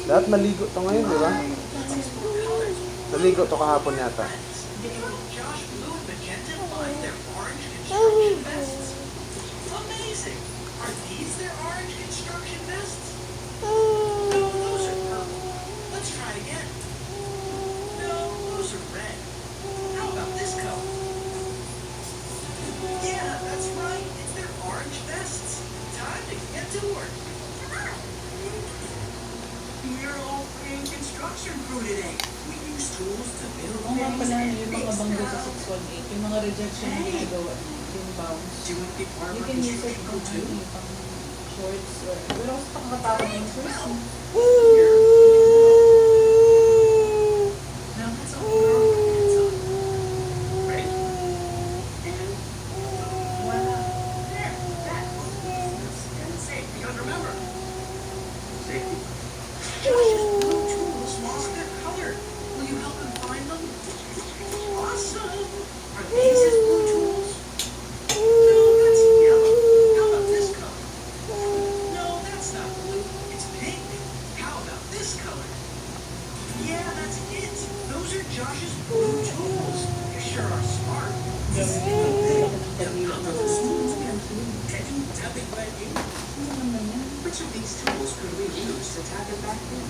Lahat maligo to ngayon, di ba? Naligo to kahapon yata. Josh Blue and Magenta find their orange construction vests? Amazing! Are these their orange construction vests? No, those are purple. Let's try again. No, those are red. How about this color? Yeah, that's right. It's their orange vests. Time to get to work. We're all playing construction crew today. We use tools to build Oo nga pala, things yung mga banggo sa 618, yung mga rejection na ginagawa niya, yung bounce. doing the You armor can use it construction pang crew too. pang shorts or... Pero kasi pakakatapon yung shorts. Now let's all put our hands on. Ready? And voila. There, that. And safe, because remember, safety. Josh's blue tools lost their color. Will you help him find them? Awesome. Are these his blue tools? No, that's yellow. How about this color? No, that's not blue. It's pink. How about this color? Yeah, that's it. Those are Josh's blue tools. You sure are smart. Gawin yung How about those tools again? Heavy, tapping back in. Which of these tools could we use to tap it back in?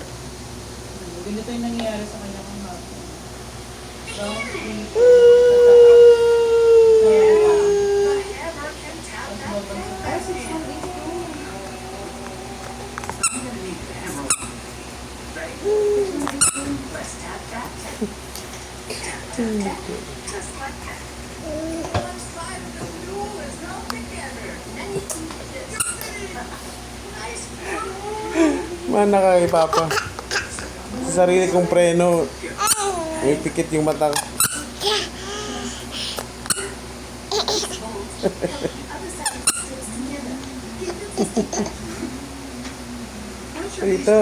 Ganito yung nangyayari sa kanya kung hapon. Round 3. The hammer can tap that back in. I'm gonna need the hammer. Right. Let's tap that. Tap, tap, tap. Just like that. One side of the stool is held together. Then you can get it. Nice. Mana kay Papa. Sa sarili kong preno. May pikit yung mata ko. Dito.